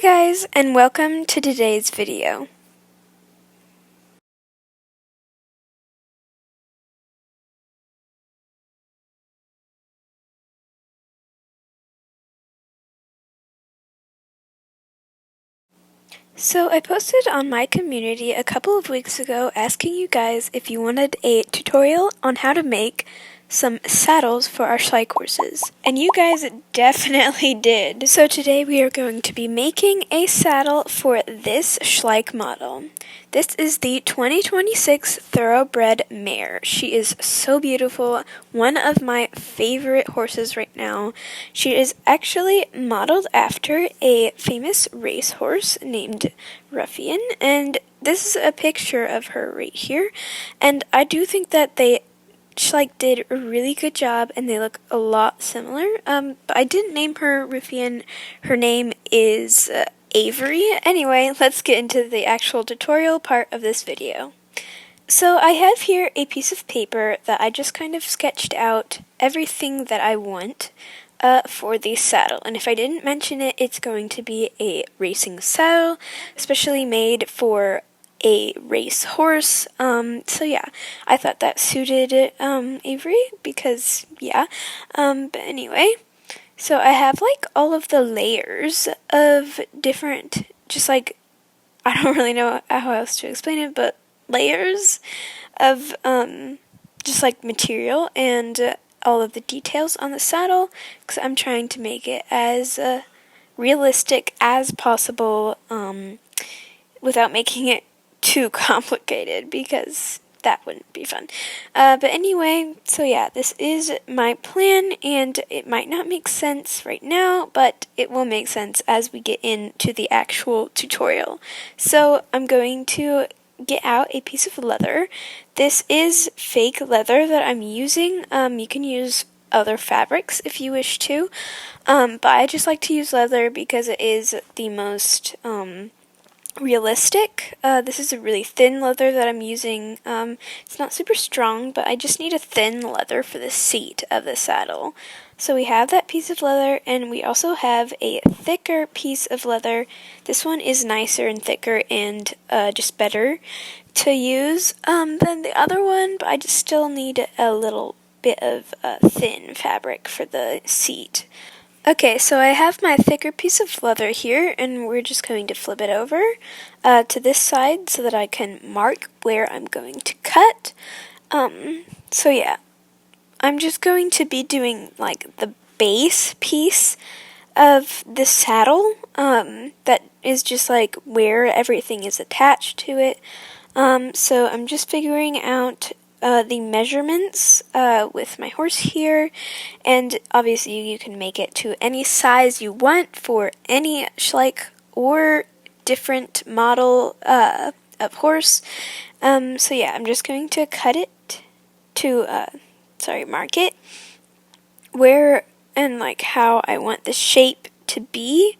guys, and welcome to today's video. So I posted on my community a couple of weeks ago asking you guys if you wanted a tutorial on how to make some saddles for our schleich horses. And you guys definitely did. So today we are going to be making a saddle for this schleich model. This is the 2026 Thoroughbred mare. She is so beautiful, one of my favorite horses right now. She is actually modeled after a famous racehorse named Ruffian, and this is a picture of her right here. And I do think that schleich did a really good job, and they look a lot similar. But I didn't name her Ruffian. Her name is Avery. Anyway, let's get into the actual tutorial part of this video. So I have here a piece of paper that I just kind of sketched out everything that I want for the saddle. And if I didn't mention it, it's going to be a racing saddle, especially made for a race horse. So yeah, I thought that suited Avery because yeah. But anyway, so I have like all of the layers of different, just like, I don't really know how else to explain it, but layers of just like material and all of the details on the saddle, because I'm trying to make it as realistic as possible without making it too complicated, because that wouldn't be fun. But anyway, so yeah, this is my plan, and it might not make sense right now, but it will make sense as we get into the actual tutorial. So I'm going to get out a piece of leather. This is fake leather that I'm using. You can use other fabrics if you wish to, but I just like to use leather because it is the most realistic. This is a really thin leather that I'm using. It's not super strong, but I just need a thin leather for the seat of the saddle. So we have that piece of leather, and we also have a thicker piece of leather. This one is nicer and thicker and just better to use than the other one, but I just still need a little bit of thin fabric for the seat. Okay, so I have my thicker piece of leather here, and we're just going to flip it over to this side so that I can mark where I'm going to cut. So yeah, I'm just going to be doing like the base piece of the saddle that is just like where everything is attached to it. So I'm just figuring out the measurements with my horse here, and obviously you can make it to any size you want for any schleich or different model of horse. So yeah, I'm just going to cut it to mark it where and like how I want the shape to be,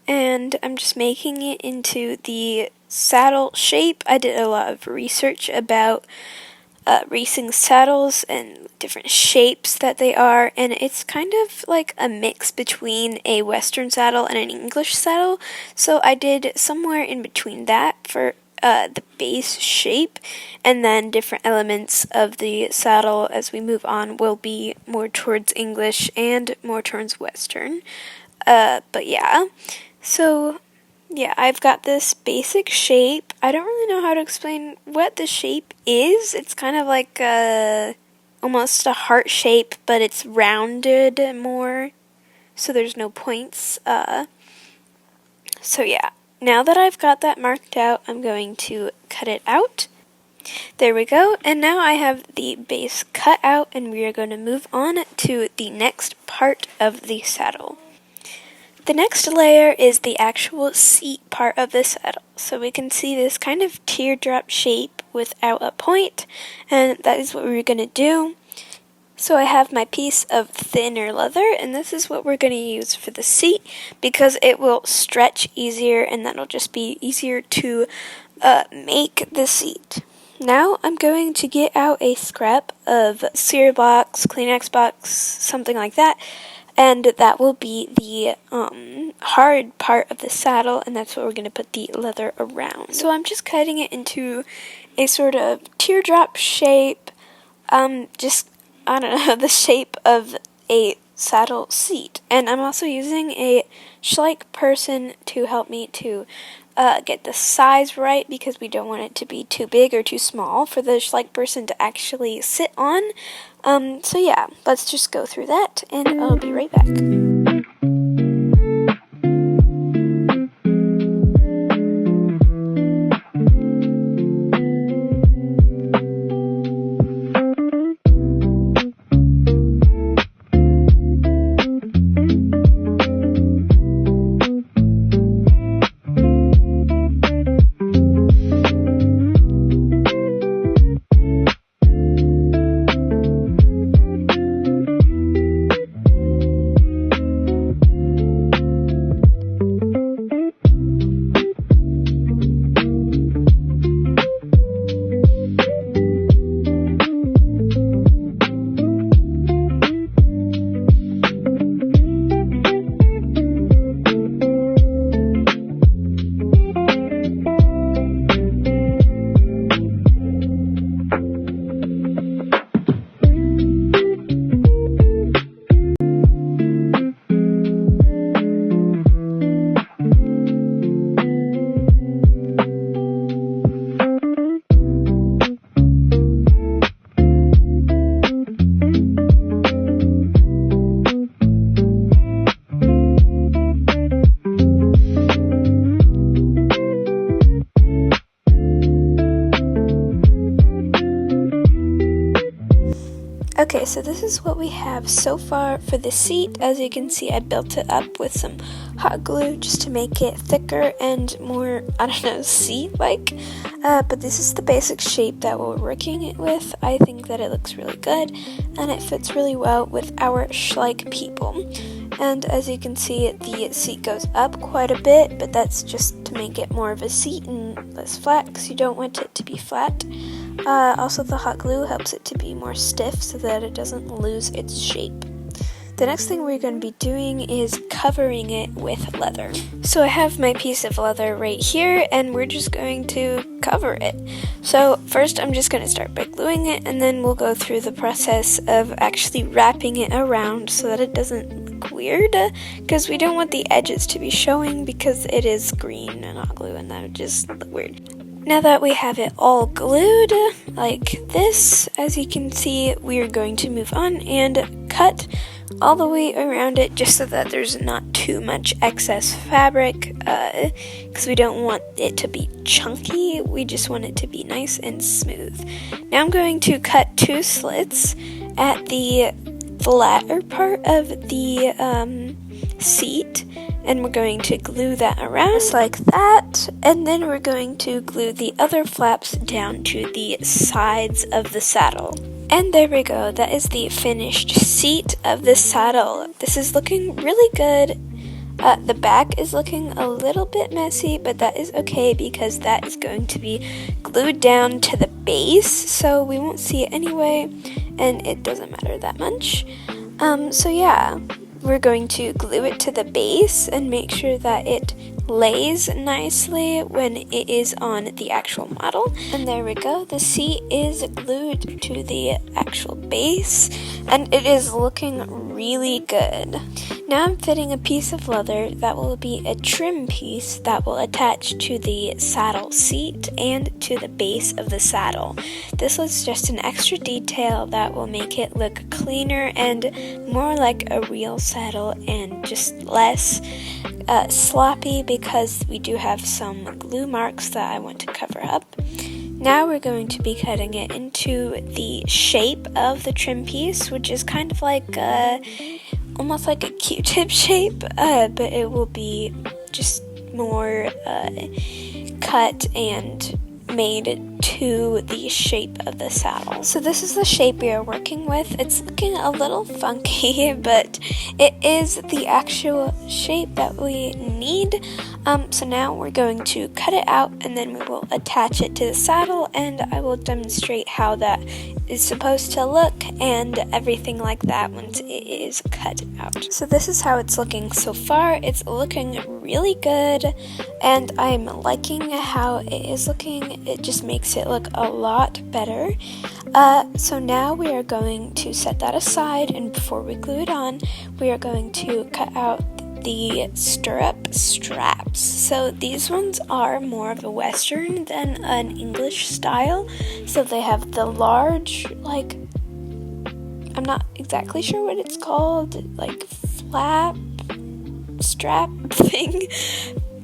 and I'm just making it into the saddle shape. I did a lot of research about racing saddles and different shapes that they are, and it's kind of like a mix between a Western saddle and an English saddle, so I did somewhere in between that for the base shape, and then different elements of the saddle as we move on will be more towards English and more towards Western. But yeah, so yeah, I've got this basic shape. I don't really know how to explain what the shape is. It's kind of like almost a heart shape, but it's rounded more, so there's no points. So yeah, now that I've got that marked out, I'm going to cut it out. There we go, and now I have the base cut out, and we are going to move on to the next part of the saddle. The next layer is the actual seat part of the saddle. So we can see this kind of teardrop shape without a point, and that is what we're going to do. So I have my piece of thinner leather, and this is what we're going to use for the seat because it will stretch easier, and that'll just be easier to make the seat. Now I'm going to get out a scrap of cereal box, Kleenex box, something like that, and that will be the hard part of the saddle, and that's what we're going to put the leather around. So I'm just cutting it into a sort of teardrop shape, just, I don't know, the shape of a saddle seat. And I'm also using a schleich person to help me to get the size right, because we don't want it to be too big or too small for the schleich person to actually sit on. So yeah, let's just go through that, and I'll be right back. Okay, so this is what we have so far for the seat. As you can see, I built it up with some hot glue just to make it thicker and more, I don't know, seat-like. But this is the basic shape that we're working it with. I think that it looks really good, and it fits really well with our schleich people. And as you can see, the seat goes up quite a bit, but that's just to make it more of a seat and less flat, because you don't want it to be flat. Also, the hot glue helps it to be more stiff so that it doesn't lose its shape. The next thing we're going to be doing is covering it with leather. So I have my piece of leather right here, and we're just going to cover it. So first I'm just going to start by gluing it, and then we'll go through the process of actually wrapping it around so that it doesn't look weird, because we don't want the edges to be showing because it is green and hot glue, and that would just look weird. Now that we have it all glued like this, as you can see, we are going to move on and cut all the way around it, just so that there's not too much excess fabric, because we don't want it to be chunky. We just want it to be nice and smooth. Now I'm going to cut 2 slits at the flatter part of the seat, and we're going to glue that around just like that, and then we're going to glue the other flaps down to the sides of the saddle. And there we go, that is the finished seat of the saddle. This is looking really good. The back is looking a little bit messy, but that is okay because that is going to be glued down to the base, so we won't see it anyway, and it doesn't matter that much. So yeah, we're going to glue it to the base and make sure that it lays nicely when it is on the actual model. And there we go, the seat is glued to the actual base, and it is looking really good. Now I'm fitting a piece of leather that will be a trim piece that will attach to the saddle seat and to the base of the saddle. This was just an extra detail that will make it look cleaner and more like a real saddle, and just less sloppy, because we do have some glue marks that I want to cover up. Now we're going to be cutting it into the shape of the trim piece, which is kind of like almost like a Q-tip shape, but it will be just more cut and made to the shape of the saddle. So this is the shape we are working with. It's looking a little funky, but it is the actual shape that we need. So now we're going to cut it out, and then we will attach it to the saddle, and I will demonstrate how that is supposed to look and everything like that once it is cut out. So this is how it's looking so far. It's looking really good and I'm liking how it is looking. It just makes it look a lot better. So now we are going to set that aside, and before we glue it on, we are going to cut out the stirrup straps. So these ones are more of a Western than an English style. So they have the large, like, I'm not exactly sure what it's called, like flap strap thing.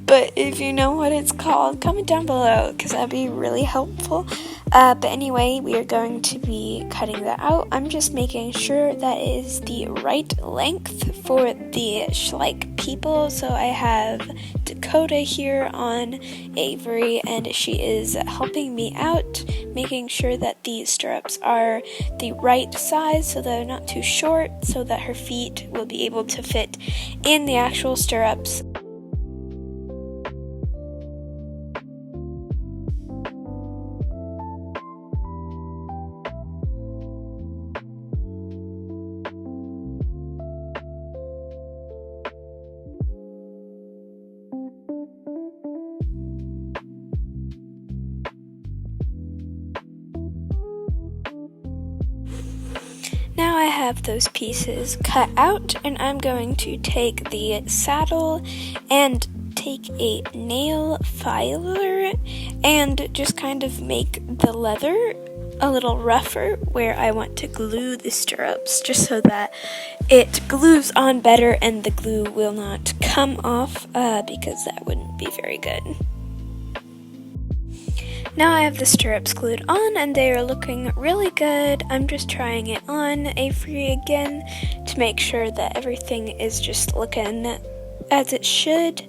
But if you know what it's called, comment down below because that'd be really helpful. But anyway, we are going to be cutting that out. I'm just making sure that it is the right length for the schleich people. So I have Dakota here on Avery, and she is helping me out, making sure that the stirrups are the right size so they're not too short, so that her feet will be able to fit in the actual stirrups. Now I have those pieces cut out, and I'm going to take the saddle and take a nail filer and just kind of make the leather a little rougher where I want to glue the stirrups, just so that it glues on better and the glue will not come off because that wouldn't be very good. Now I have the stirrups glued on and they are looking really good. I'm just trying it on Avery again to make sure that everything is just looking as it should.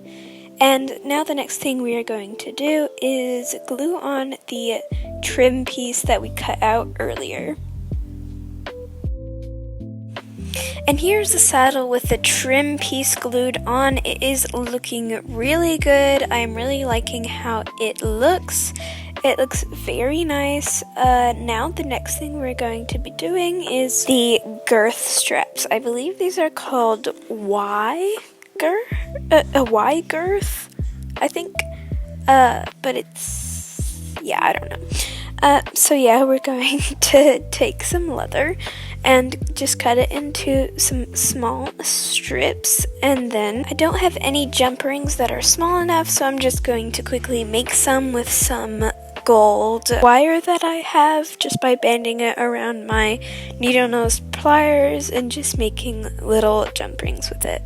And now the next thing we are going to do is glue on the trim piece that we cut out earlier. And here's the saddle with the trim piece glued on. It is looking really good. I am really liking how it looks. It looks very nice. Now the next thing we're going to be doing is the girth straps. I believe these are called Y girth, I think. But it's, yeah, I don't know. So yeah, we're going to take some leather and just cut it into some small strips, and then I don't have any jump rings that are small enough, so I'm just going to quickly make some with some gold wire that I have just by banding it around my needle nose pliers and just making little jump rings with it.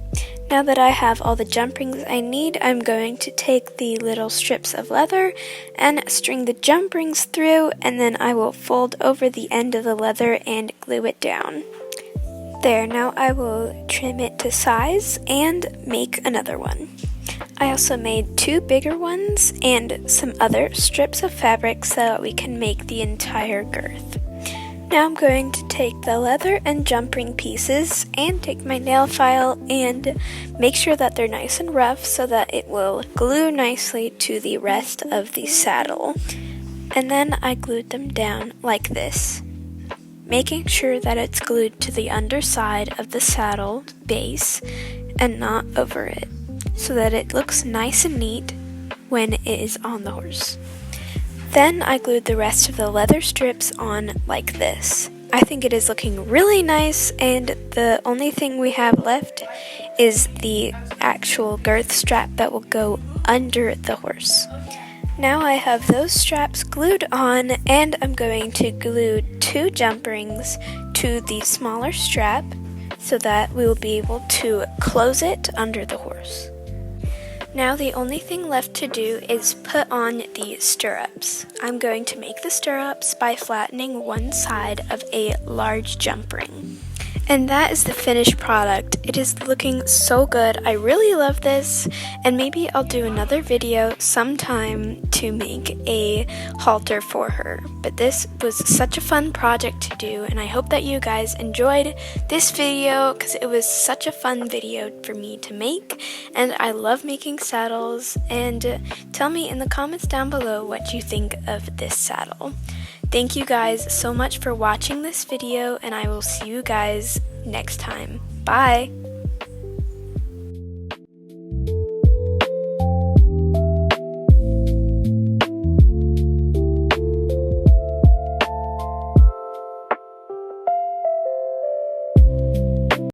Now that I have all the jump rings I need, I'm going to take the little strips of leather and string the jump rings through, and then I will fold over the end of the leather and glue it down. There, now I will trim it to size and make another one. I also made 2 bigger ones and some other strips of fabric so that we can make the entire girth. Now I'm going to take the leather and jump ring pieces and take my nail file and make sure that they're nice and rough so that it will glue nicely to the rest of the saddle. And then I glued them down like this, making sure that it's glued to the underside of the saddle base and not over it, so that it looks nice and neat when it is on the horse. Then I glued the rest of the leather strips on like this. I think it is looking really nice, and the only thing we have left is the actual girth strap that will go under the horse. Now I have those straps glued on, and I'm going to glue 2 jump rings to the smaller strap so that we will be able to close it under the horse. Now the only thing left to do is put on the stirrups. I'm going to make the stirrups by flattening one side of a large jump ring. And that is the finished product. It is looking so good. I really love this, and maybe I'll do another video sometime to make a halter for her. But this was such a fun project to do, and I hope that you guys enjoyed this video because it was such a fun video for me to make, and I love making saddles. And tell me in the comments down below what you think of this saddle. Thank you guys so much for watching this video, and I will see you guys next time. Bye!